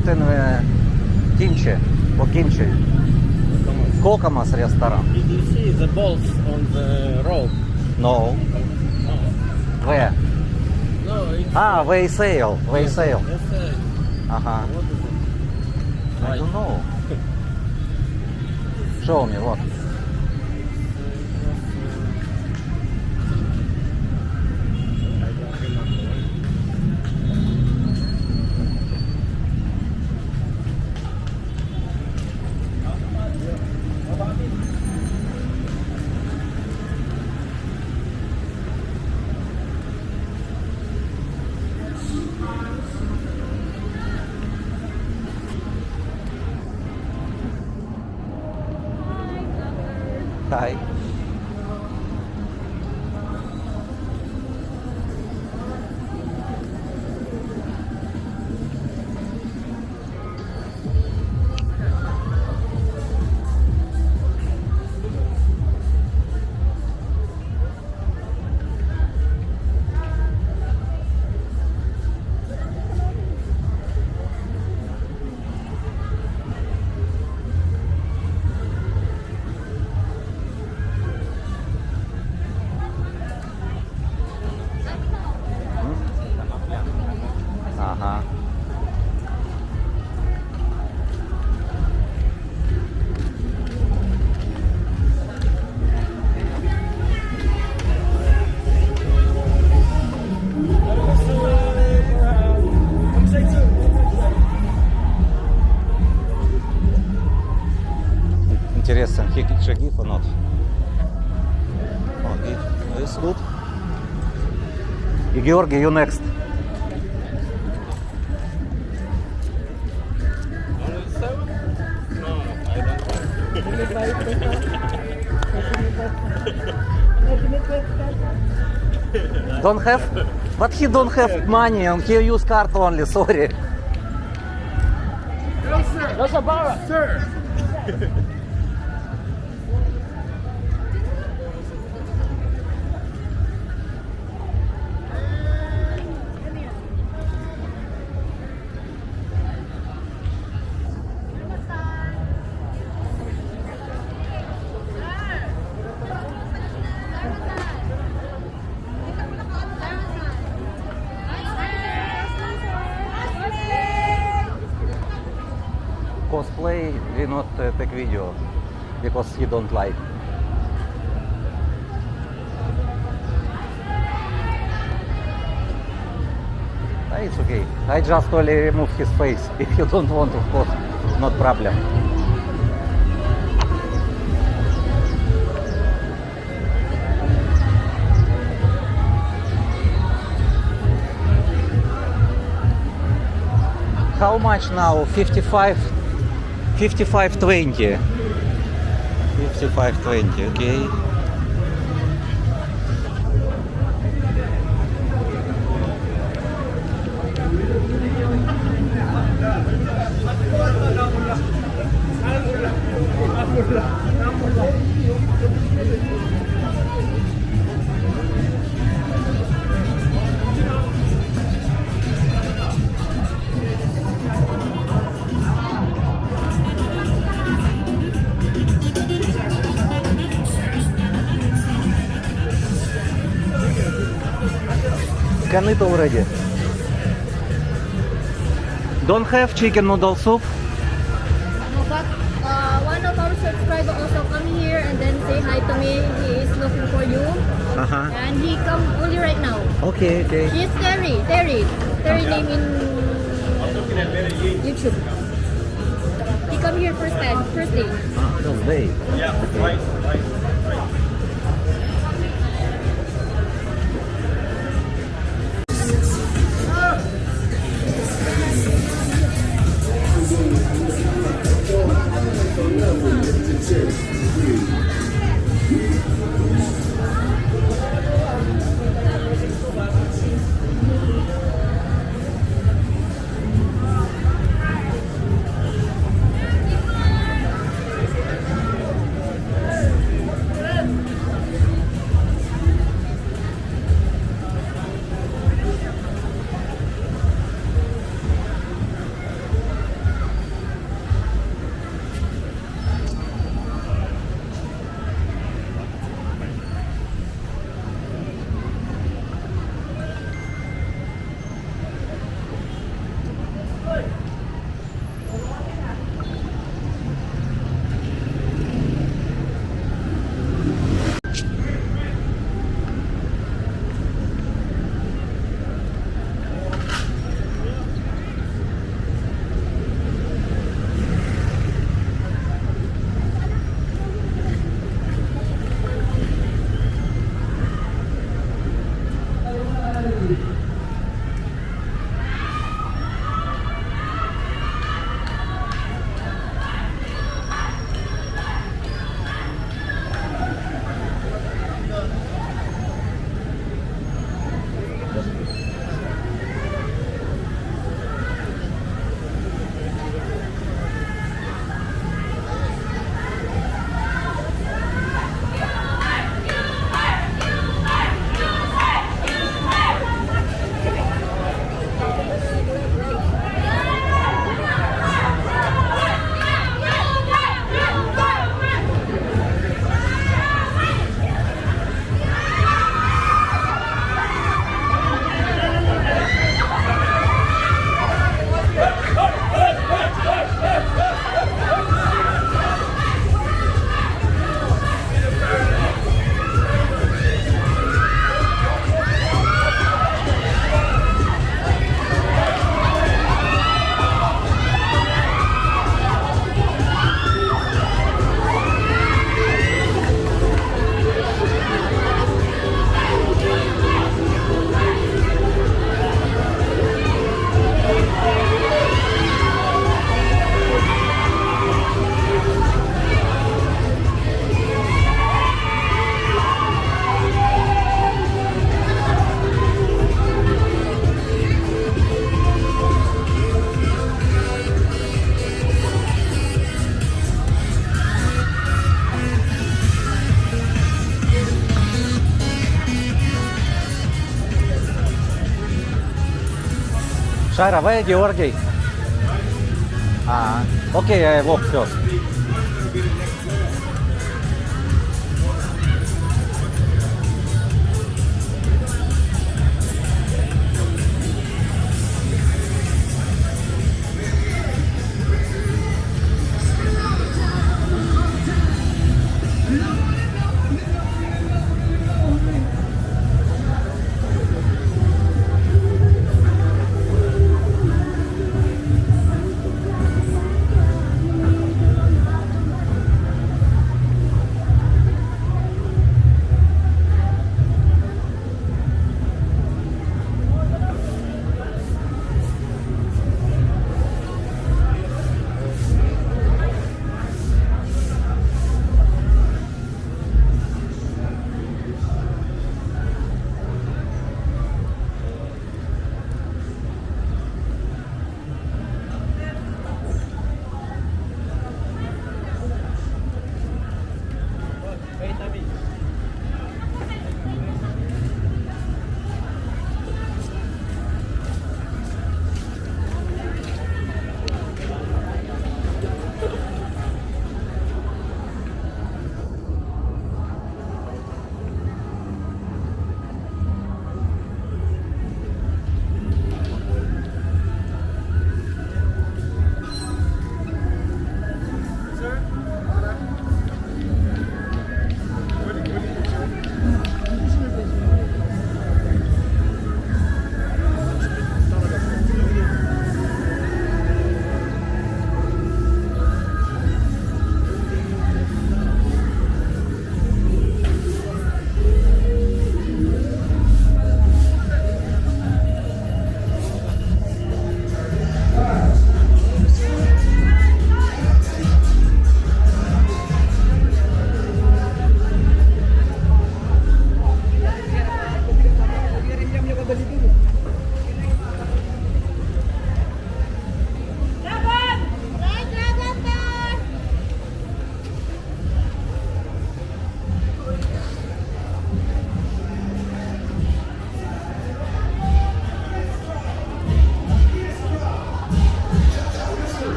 eaten kimchi or kimchi. Kokomas restaurant. Did you see the balls on the rope? No. No. Where? No, it's... Ah, they sail. They sail. Yes, Ага. what is it? I don't know. Show me what. I don't remember. Hi. Ага. Интересно, he should give or not? Oh, give. It's good. И Георгий, you next. Only 7? No, I don't want. Don't have? But he don't have money and he use card only, sorry. No, sir. That's a bar. Sir. Cosplay, we not take video because he don't like. It's okay. I just only remove his face. If you don't want, of course, not problem. How much now? 55, 55.20. 55.20, okay. Can eat already. Don't have chicken noodle soup? No, but one of our subscribers also come here and then say hi to me. He is looking for you. Uh-huh. And he come only right now. Okay, okay. He's Terry name in YouTube. He come here first day. Ah, first day. Yeah, Okay. right. Shara, where Georgi? Okay, I walk first.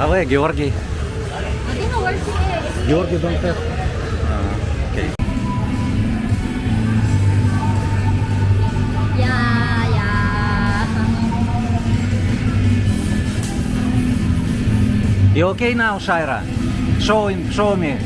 Away, Georgi. I don't know where she is. Georgi don't have. Okay. Yeah, yeah. You okay now, Shaira? Show me.